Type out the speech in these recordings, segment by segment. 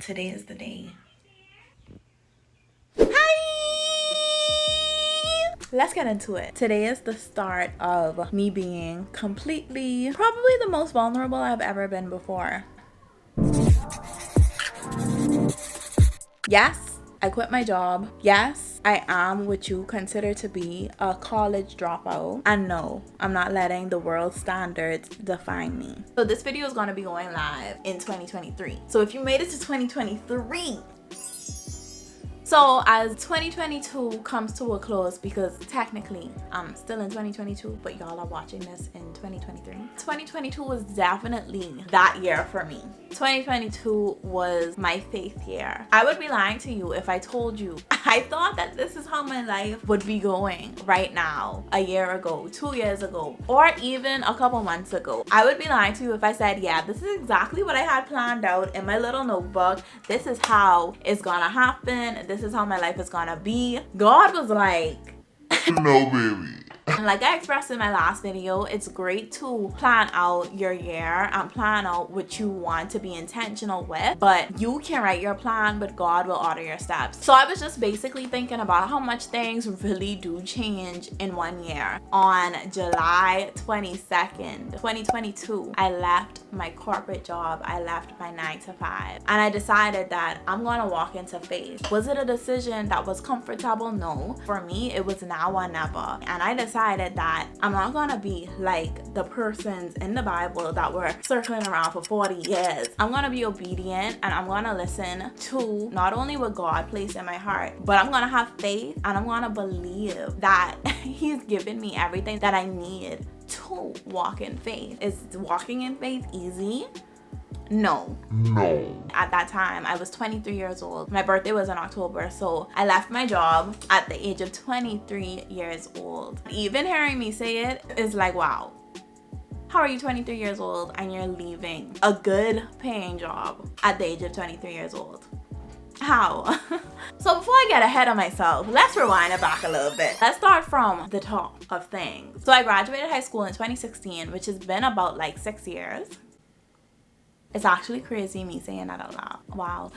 Today is the day. Let's get into it. Today is the start of me being completely, probably the most vulnerable I've ever been before. Yes, I quit my job. Yes, I am what you consider to be a college dropout. And no, I'm not letting the world's standards define me. So this video is going to be going live in 2023. So if you made it to 2023, so as 2022 comes to a close, because technically I'm still in 2022, but y'all are watching this in 2023. 2022 was definitely that year for me. 2022 was my faith year. I would be lying to you if I told you I thought that this is how my life would be going right now, a year ago, 2 years ago, or even a couple months ago. I would be lying to you if I said, yeah, this is exactly what I had planned out in my little notebook. This is how it's gonna happen. This is how my life is gonna be. God was like, no, baby. And like I expressed in my last video, it's great to plan out your year and plan out what you want to be intentional with, but you can write your plan, but God will order your steps. So I was just basically thinking about how much things really do change in 1 year. On July 22nd, 2022, I left my corporate job. I left my 9-to-5, and I decided that I'm gonna walk into faith. Was it a decision that was comfortable? No. For me, it was now or never. And I decided that I'm not gonna be like the persons in the Bible that were circling around for 40 years. I'm gonna be obedient, and I'm gonna listen to not only what God placed in my heart, but I'm gonna have faith, and I'm gonna believe that He's given me everything that I need to walk in faith. Is walking in faith easy? No. At that time, I was 23 years old. My birthday was in October, so I left my job at the age of 23 years old. Even hearing me say it is like, wow. How are you 23 years old and you're leaving a good paying job at the age of 23 years old? How? So before I get ahead of myself, let's rewind it back a little bit. Let's start from the top of things. So I graduated high school in 2016, which has been about like 6 years. It's actually crazy me saying that out loud. Wow.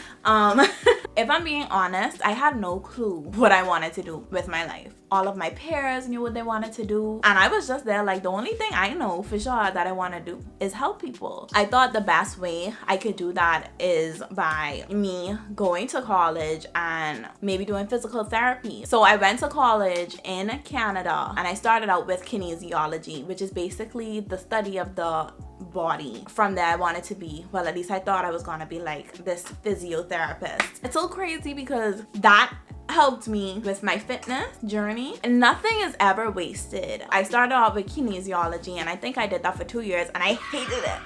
If I'm being honest, I had no clue what I wanted to do with my life. All of my peers knew what they wanted to do, and I was just there like, the only thing I know for sure that I want to do is help people. I thought the best way I could do that is by me going to college and maybe doing physical therapy. So I went to college in Canada, and I started out with kinesiology, which is basically the study of the body. From there, I wanted to be, well, at least I thought I was gonna be like this physiotherapist. It's so crazy because that helped me with my fitness journey, and nothing is ever wasted. I started off with kinesiology, and I think I did that for 2 years, and I hated it.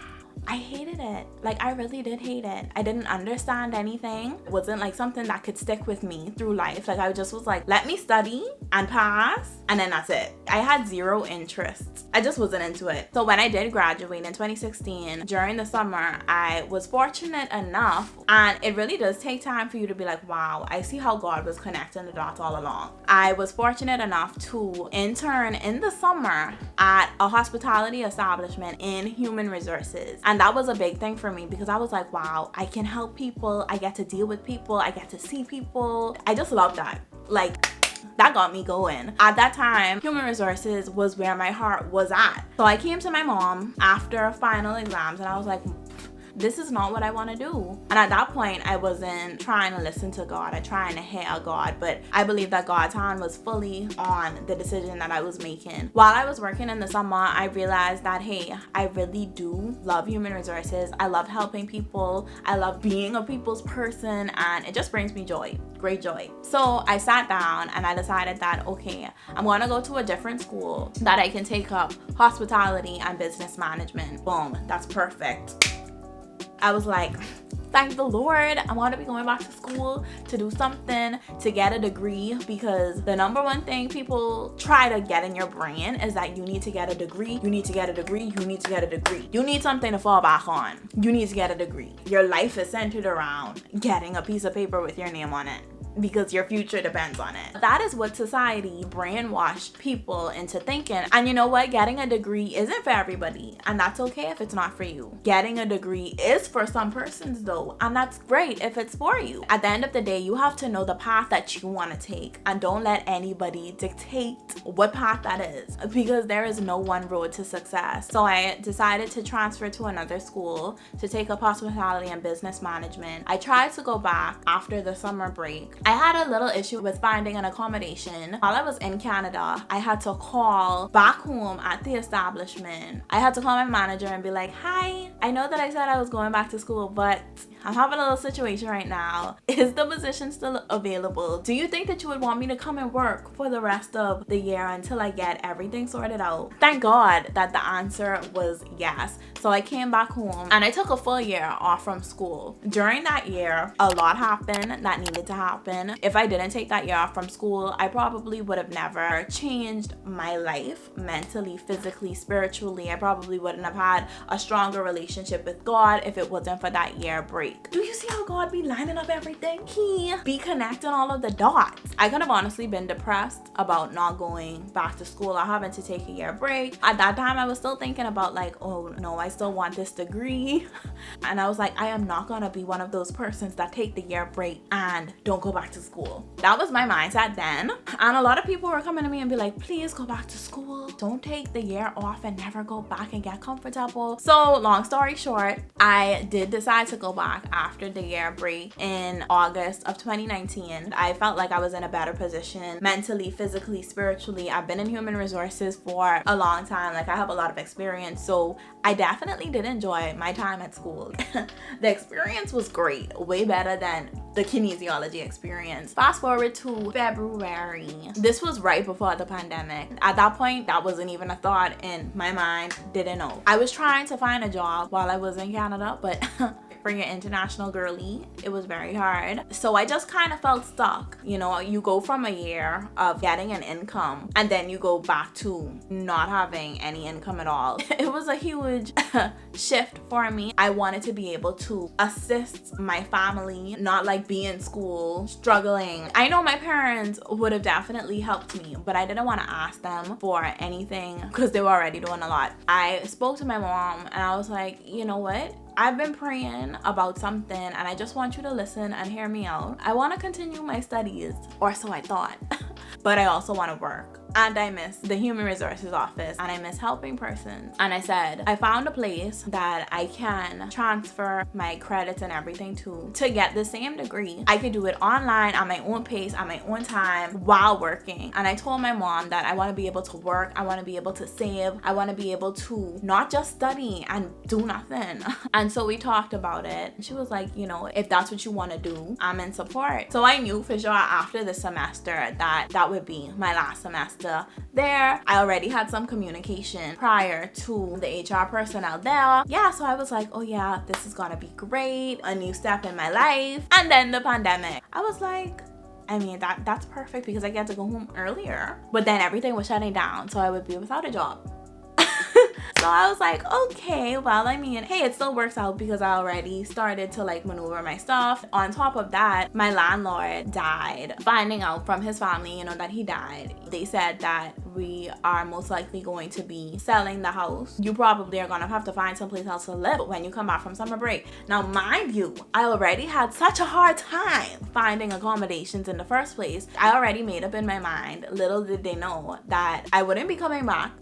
I hated it. Like, I really did hate it. I didn't understand anything. It wasn't like something that could stick with me through life. Like, I just was like, let me study and pass, and then that's it. I had zero interest. I just wasn't into it. So when I did graduate in 2016, during the summer, I was fortunate enough, and it really does take time for you to be like, wow, I see how God was connecting the dots all along. I was fortunate enough to intern in the summer at a hospitality establishment in human resources. And that was a big thing for me because I was like, wow, I can help people. I get to deal with people. I get to see people. I just love that. Like, that got me going. At that time, human resources was where my heart was at. So I came to my mom after final exams, and I was like, this is not what I want to do. And at that point, I wasn't trying to listen to God or trying to hear God, but I believe that God's hand was fully on the decision that I was making. While I was working in the summer, I realized that, hey, I really do love human resources. I love helping people. I love being a people's person, and it just brings me joy, great joy. So I sat down and I decided that, okay, I'm going to go to a different school that I can take up hospitality and business management. Boom, that's perfect. I was like, thank the Lord, I want to be going back to school to do something, to get a degree, because the number one thing people try to get in your brain is that you need to get a degree, you need to get a degree, you need to get a degree. You need something to fall back on. You need to get a degree. Your life is centered around getting a piece of paper with your name on it. because your future depends on it. That is what society brainwashed people into thinking. And you know what? Getting a degree isn't for everybody, and that's okay if it's not for you. Getting a degree is for some persons though, and that's great if it's for you. At the end of the day, you have to know the path that you want to take, and don't let anybody dictate what path that is, because there is no one road to success. So I decided to transfer to another school to take up hospitality and business management. I tried to go back after the summer break. I had a little issue with finding an accommodation. While I was in Canada, I had to call back home at the establishment. I had to call my manager and be like, hi, I know that I said I was going back to school, but I'm having a little situation right now. Is the position still available? Do you think that you would want me to come and work for the rest of the year until I get everything sorted out? Thank God that the answer was yes. So I came back home and I took a full year off from school. During that year, a lot happened that needed to happen. If I didn't take that year off from school, I probably would have never changed my life mentally, physically, spiritually. I probably wouldn't have had a stronger relationship with God if it wasn't for that year break. Do you see how God be lining up everything? He be connecting all of the dots. I could have honestly been depressed about not going back to school or having to take a year break. At that time, I was still thinking about like, oh no, I still want this degree. And I was like, I am not gonna be one of those persons that take the year break and don't go back to school. That was my mindset then. And a lot of people were coming to me and be like, please go back to school. Don't take the year off and never go back and get comfortable. So long story short, I did decide to go back after the year break in August of 2019. I felt like I was in a better position mentally, physically, spiritually. I've been in human resources for a long time. Like I have a lot of experience. So I definitely did enjoy my time at school. The experience was great, way better than the kinesiology experience. Fast forward to February. This was right before the pandemic. At that point, that wasn't even a thought in my mind. Didn't know. I was trying to find a job while I was in Canada, but for your international girly, it was very hard. So I just kind of felt stuck. You know, you go from a year of getting an income and then you go back to not having any income at all. It was a huge shift for me. I wanted to be able to assist my family, not like be in school struggling. I know my parents would have definitely helped me, but I didn't want to ask them for anything because they were already doing a lot. I spoke to my mom and I was like, you know what? I've been praying about something and I just want you to listen and hear me out. I want to continue my studies, or so I thought, but I also want to work. And I miss the human resources office and I miss helping persons. And I said, I found a place that I can transfer my credits and everything to get the same degree. I could do it online at my own pace, at my own time while working. And I told my mom that I want to be able to work. I want to be able to save. I want to be able to not just study and do nothing. And so we talked about it. She was like, you know, if that's what you want to do, I'm in support. So I knew for sure after the semester that would be my last semester there. I already had some communication prior to the HR personnel there. Yeah, so I was like, oh yeah, this is gonna be great. A new step in my life. And then the pandemic. I was like, I mean, that's perfect because I get to go home earlier. But then everything was shutting down, so I would be without a job. So I was like, okay, well, I mean, hey, it still works out because I already started to like maneuver my stuff. On top of that, my landlord died. Finding out from his family, you know, that he died. They said that we are most likely going to be selling the house. You probably are gonna have to find someplace else to live when you come back from summer break. Now, mind you, I already had such a hard time finding accommodations in the first place. I already made up in my mind, little did they know, that I wouldn't be coming back.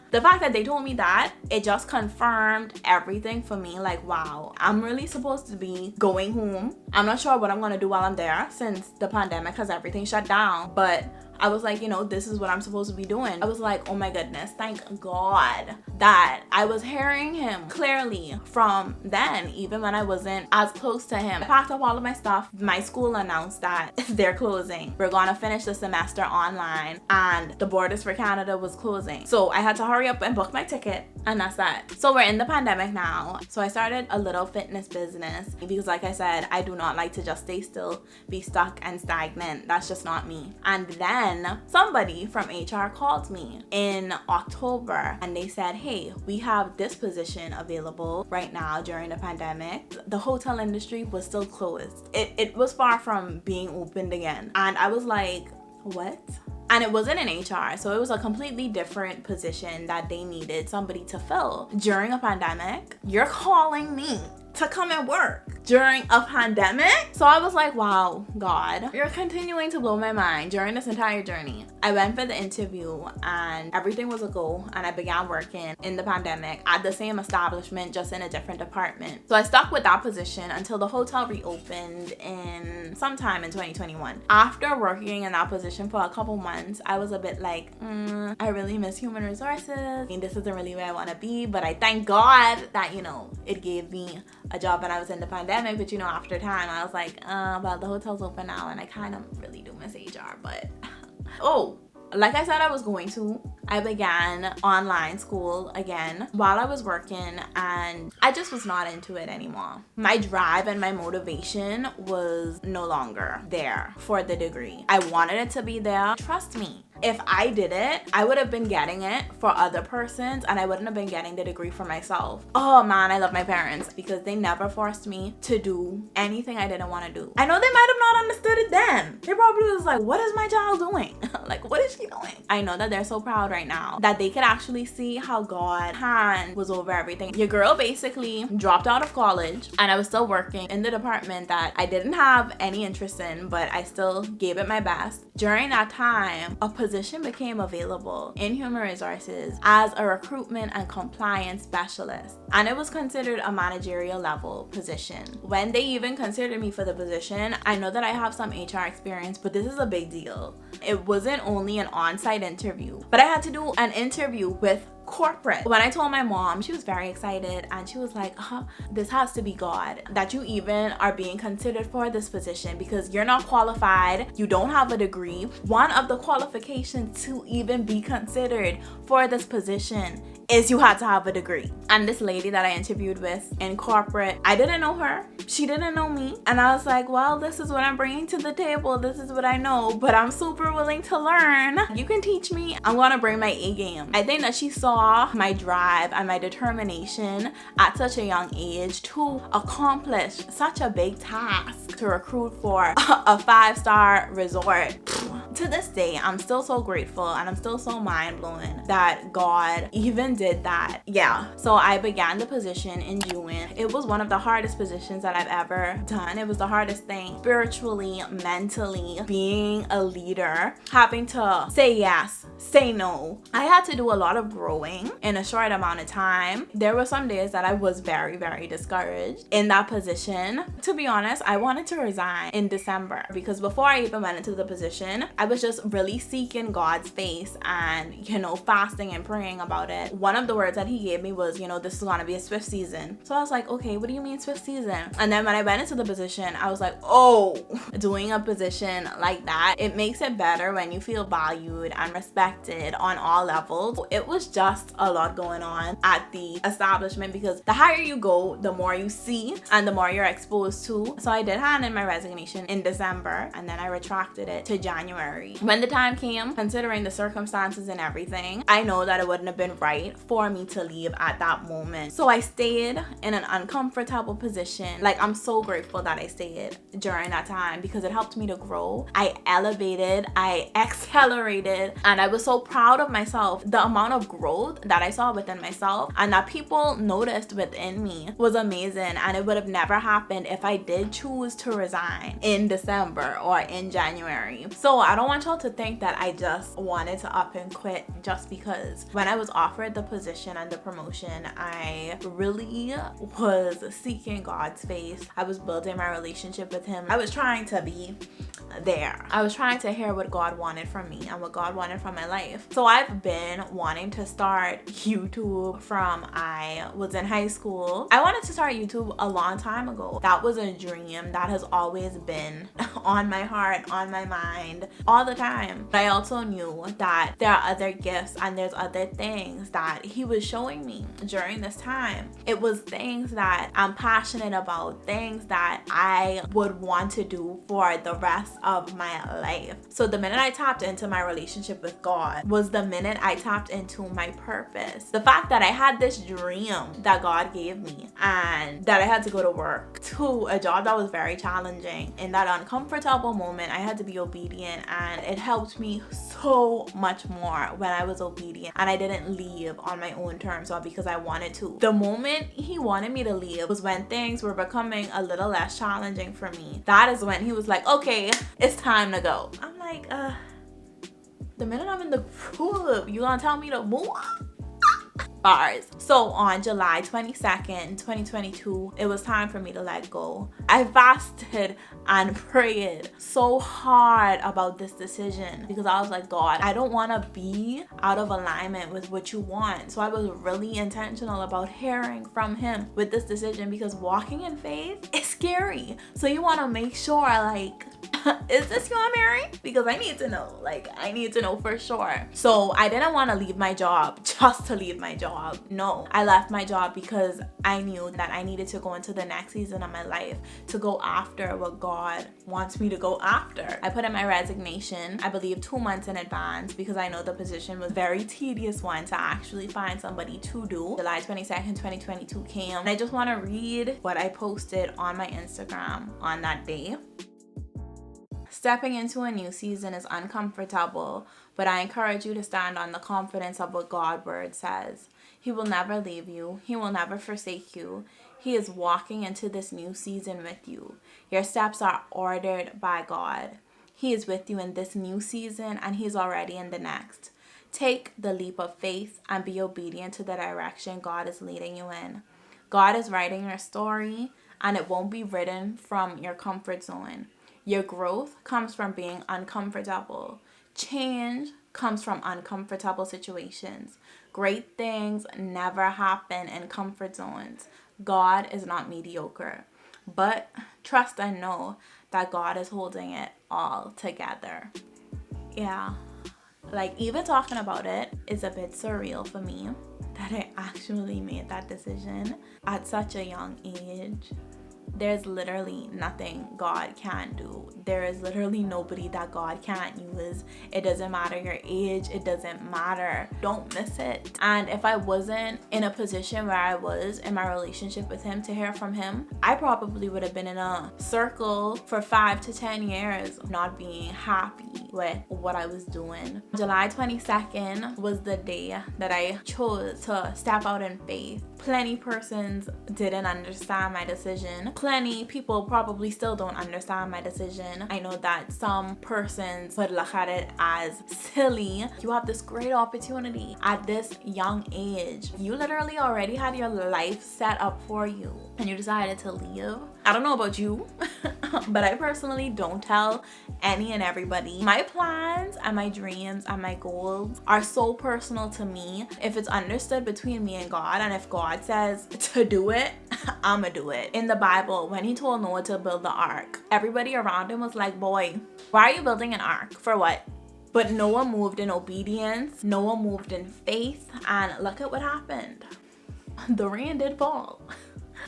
The fact that they told me that, it just confirmed everything for me. Like, wow, I'm really supposed to be going home. I'm not sure what I'm gonna do while I'm there since the pandemic has everything shut down, but I was like, you know, this is what I'm supposed to be doing. I was like, oh my goodness, thank God that I was hearing him clearly from then, even when I wasn't as close to him. I packed up all of my stuff. My school announced that they're closing. We're gonna finish the semester online and the borders for Canada was closing. So I had to hurry up and book my ticket, and that's that. So we're in the pandemic now. So I started a little fitness business because, like I said, I do not like to just stay still, be stuck and stagnant. That's just not me. And then then somebody from HR called me in October and they said, hey, we have this position available right now during the pandemic. The hotel industry was still closed. It was far from being opened again. And I was like, what? And it wasn't in HR, so it was a completely different position that they needed somebody to fill during a pandemic. You're calling me to come and work during a pandemic? So I was like, wow, God, you're continuing to blow my mind during this entire journey. I went for the interview and everything was a go, and I began working in the pandemic at the same establishment, just in a different department. So I stuck with that position until the hotel reopened in sometime in 2021. After working in that position for a couple months, I was a bit like, I really miss human resources. I mean, this isn't really where I want to be, but I thank God that, it gave me a job when I was in the pandemic. But after time I was like, well, the hotel's open now and I kind of really do miss HR. But like I said I was going to, I began online school again while I was working, and I just was not into it anymore. My drive and my motivation was no longer there for the degree. I wanted it to be there. Trust me, if I did it, I would have been getting it for other persons and I wouldn't have been getting the degree for myself. Oh man, I love my parents because they never forced me to do anything I didn't want to do. I know they might have not understood it then. They probably was like, what is my child doing? Like, what is she doing? I know that they're so proud right now that they could actually see how God's hand was over everything. Your girl basically dropped out of college and I was still working in the department that I didn't have any interest in, but I still gave it my best. During that time, a position became available in human resources as a recruitment and compliance specialist, and it was considered a managerial level position. When they even considered me for the position, I know that I have some HR experience, but this is a big deal. It wasn't only an on-site interview, but I had to do an interview with corporate. When I told my mom, she was very excited and she was like, this has to be God that you even are being considered for this position, because you're not qualified, you don't have a degree. One of the qualifications to even be considered for this position is you had to have a degree. And this lady that I interviewed with in corporate, I didn't know her, she didn't know me, and I was like, well, this is what I'm bringing to the table, this is what I know, but I'm super willing to learn. You can teach me, I'm gonna bring my A game. I think that she saw my drive and my determination at such a young age to accomplish such a big task, to recruit for a 5-star resort. To this day, I'm still so grateful and I'm still so mind-blown that God even did that. Yeah, so I began the position in June. It was one of the hardest positions that I've ever done. It was the hardest thing spiritually, mentally, being a leader, having to say yes, say no. I had to do a lot of growing in a short amount of time. There were some days that I was very, very discouraged in that position. To be honest, I wanted to resign in December because before I even went into the position, I was just really seeking God's face and, fasting and praying about it. One of the words that he gave me was, this is gonna be a swift season. So I was like, okay, what do you mean swift season? And then when I went into the position, I was like, doing a position like that, it makes it better when you feel valued and respected on all levels. It was just a lot going on at the establishment because the higher you go, the more you see and the more you're exposed to. So I did hand in my resignation in December and then I retracted it to January. When the time came, considering the circumstances and everything, I know that it wouldn't have been right for me to leave at that moment. So I stayed in an uncomfortable position. Like, I'm so grateful that I stayed during that time because it helped me to grow. I elevated, I accelerated, and I was so proud of myself. The amount of growth that I saw within myself and that people noticed within me was amazing, and it would have never happened if I did choose to resign in December or in January. So I don't want y'all to think that I just wanted to up and quit just because. When I was offered the position and the promotion, I really was seeking God's face. I was building my relationship with him. I was trying to be there. I was trying to hear what God wanted from me and what God wanted from my life. So I've been wanting to start YouTube from I was in high school. I wanted to start YouTube a long time ago. That was a dream that has always been on my heart, on my mind, all all the time. But I also knew that there are other gifts and there's other things that he was showing me during this time. It was things that I'm passionate about, things that I would want to do for the rest of my life. So the minute I tapped into my relationship with God was the minute I tapped into my purpose. The fact that I had this dream that God gave me and that I had to go to work to a job that was very challenging. In that uncomfortable moment, I had to be obedient, and it helped me so much more when I was obedient and I didn't leave on my own terms or because I wanted to. The moment he wanted me to leave was when things were becoming a little less challenging for me. That is when he was like, okay, it's time to go. I'm like, the minute I'm in the pool, you gonna tell me to move? Bars. So on July 22nd, 2022, it was time for me to let go. I fasted and prayed so hard about this decision because I was like, God, I don't want to be out of alignment with what you want. So I was really intentional about hearing from him with this decision, because walking in faith is scary. So you want to make sure, like, is this you I'm marrying? Because I need to know. Like, I need to know for sure. So I didn't want to leave my job just to leave my job. No, I left my job because I knew that I needed to go into the next season of my life to go after what God wants me to go after. I put in my resignation, I believe 2 months in advance, because I know the position was a very tedious one to actually find somebody to do. July 22nd, 2022 came, and I just want to read what I posted on my Instagram on that day. Stepping into a new season is uncomfortable, but I encourage you to stand on the confidence of what God's word says. He will never leave you. He will never forsake you. He is walking into this new season with you. Your steps are ordered by God. He is with you in this new season, and He's already in the next. Take the leap of faith and be obedient to the direction God is leading you in. God is writing your story, and it won't be written from your comfort zone. Your growth comes from being uncomfortable. Change comes from uncomfortable situations. Great things never happen in comfort zones. God is not mediocre. But trust and know that God is holding it all together. Yeah, like, even talking about it is a bit surreal for me that I actually made that decision at such a young age. There's literally nothing God can't do. There is literally nobody that God can't use. It doesn't matter your age. It doesn't matter. Don't miss it. And if I wasn't in a position where I was in my relationship with him to hear from him, I probably would have been in a circle for 5 to 10 years not being happy with what I was doing. July 22nd was the day that I chose to step out in faith. Plenty persons didn't understand my decision. Plenty people probably still don't understand my decision. I know that some persons would look at it as silly. You have this great opportunity at this young age. You literally already had your life set up for you and you decided to leave. I don't know about you, but I personally don't tell any and everybody. My plans and my dreams and my goals are so personal to me. If it's understood between me and God, and if God says to do it, I'ma do it. In the Bible, when he told Noah to build the ark, everybody around him was like, boy, why are you building an ark? For what? But Noah moved in obedience. Noah moved in faith. And look at what happened. The rain did fall.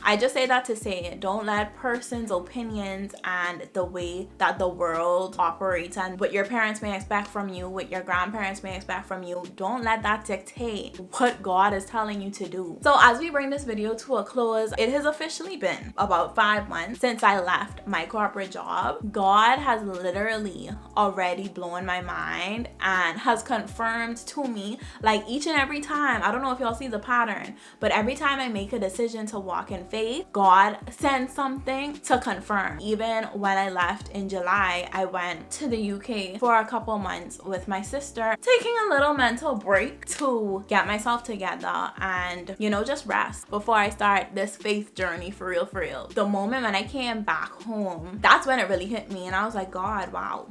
I just say that to say, don't let persons' opinions and the way that the world operates and what your parents may expect from you, what your grandparents may expect from you, don't let that dictate what God is telling you to do. So as we bring this video to a close, it has officially been about 5 months since I left my corporate job. God has literally already blown my mind and has confirmed to me, like, each and every time. I don't know if y'all see the pattern, but every time I make a decision to walk in faith, God sends something to confirm. Even when I left in July, I went to the UK for a couple months with my sister, taking a little mental break to get myself together and, just rest before I start this faith journey for real, for real. The moment when I came back home, that's when it really hit me, and I was like, God, wow,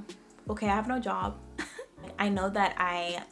okay, I have no job. I know that I,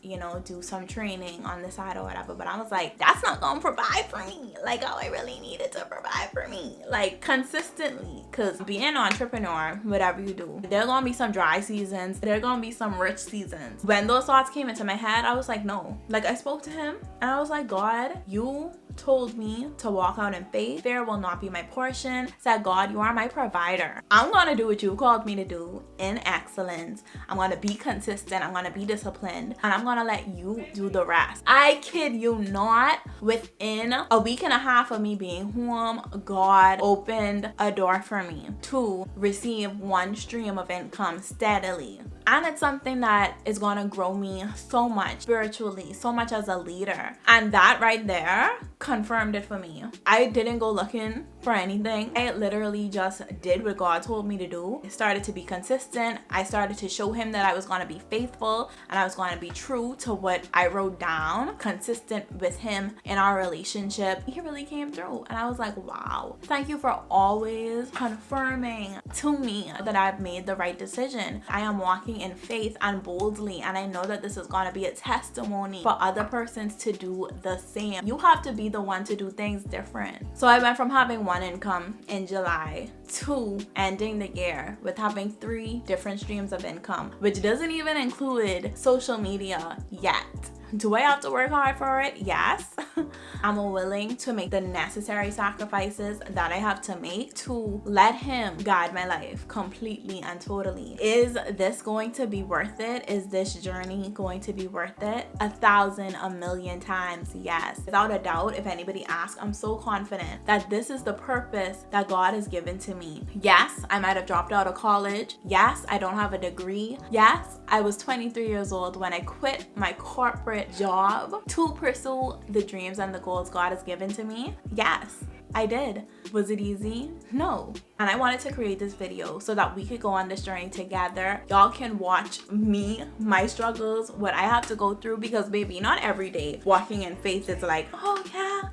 do some training on the side or whatever, but I was like, that's not gonna provide for me like how I really needed to provide for me, like consistently. Because being an entrepreneur, whatever you do, there are gonna be some dry seasons, there are gonna be some rich seasons. When those thoughts came into my head, I was like, no. Like, I spoke to him and I was like, God, you told me to walk out in faith. Fear will not be my portion. Said, God, you are my provider. I'm gonna do what you called me to do in excellence. I'm gonna be consistent. I'm gonna be disciplined, and I'm gonna let you do the rest. I kid you not, within a week and a half of me being home, God opened a door for me to receive one stream of income steadily. And it's something that is gonna grow me so much spiritually, so much as a leader. And that right there confirmed it for me. I didn't go looking for anything. I literally just did what God told me to do. I started to be consistent. I started to show him that I was gonna be faithful and I was gonna be true to what I wrote down, consistent with him in our relationship. He really came through. And I was like, wow, thank you for always confirming to me that I've made the right decision. I am walking in faith and boldly, and I know that this is going to be a testimony for other persons to do the same. You have to be the one to do things different. So I went from having one income in July to ending the year with having 3 different streams of income, which doesn't even include social media yet. Do I have to work hard for it? Yes. I'm willing to make the necessary sacrifices that I have to make to let him guide my life completely and totally. Is this going to be worth it? Is this journey going to be worth it? 1,000, a million times, yes. Without a doubt, if anybody asks, I'm so confident that this is the purpose that God has given to me. Yes, I might have dropped out of college. Yes, I don't have a degree. Yes, I was 23 years old when I quit my corporate job to pursue the dreams and the goals God has given to me. Yes, I did. Was it easy? No. And I wanted to create this video so that we could go on this journey together. Y'all can watch me, my struggles, what I have to go through, because baby, not every day walking in faith is like, oh yeah.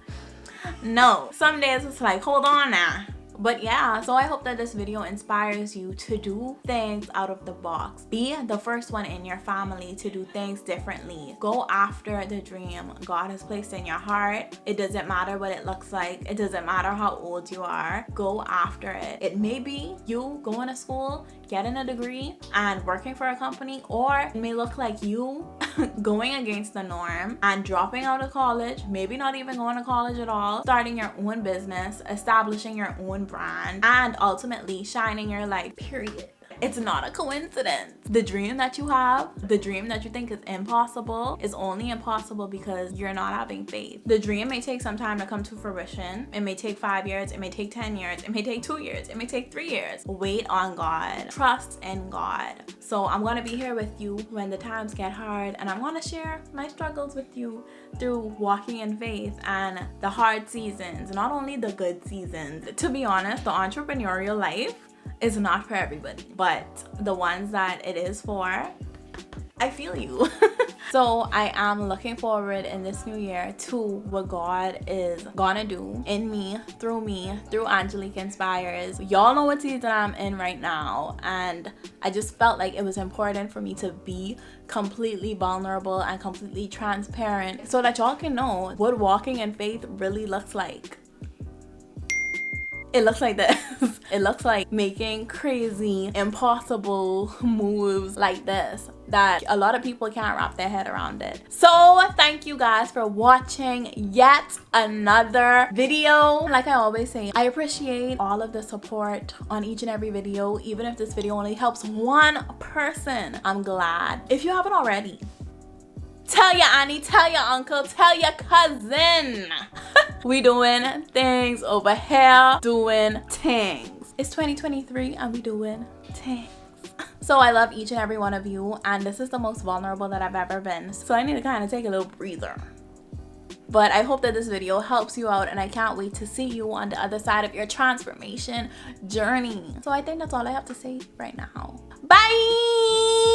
No, some days it's like, hold on now. But yeah, so I hope that this video inspires you to do things out of the box. Be the first one in your family to do things differently. Go after the dream God has placed in your heart. It doesn't matter what it looks like. It doesn't matter how old you are. Go after it. It may be you going to school, getting a degree, and working for a company, or it may look like you going against the norm and dropping out of college, maybe not even going to college at all, starting your own business, establishing your own brand, and ultimately shining your light, period. It's not a coincidence. The dream that you have, the dream that you think is impossible, is only impossible because you're not having faith. The dream may take some time to come to fruition. It may take 5 years, it may take 10 years, it may take 2 years, it may take 3 years. Wait on God. Trust in God. So I'm gonna be here with you when the times get hard, and I'm gonna share my struggles with you through walking in faith and the hard seasons, not only the good seasons. To be honest, the entrepreneurial life is not for everybody, but the ones that it is for, I feel you. So I am looking forward in this new year to what God is gonna do in me, through Angelique Inspires. Y'all know what season I'm in right now, and I just felt like it was important for me to be completely vulnerable and completely transparent so that y'all can know what walking in faith really looks like. It looks like this. It looks like making crazy, impossible moves like this that a lot of people can't wrap their head around it. So thank you guys for watching yet another video. Like I always say, I appreciate all of the support on each and every video. Even if this video only helps one person, I'm glad. If you haven't already, tell your auntie, tell your uncle, tell your cousin. We doing things over here, doing things. It's 2023 and we doing things. So I love each and every one of you, and this is the most vulnerable that I've ever been. So I need to kind of take a little breather. But I hope that this video helps you out, and I can't wait to see you on the other side of your transformation journey. So I think that's all I have to say right now. Bye!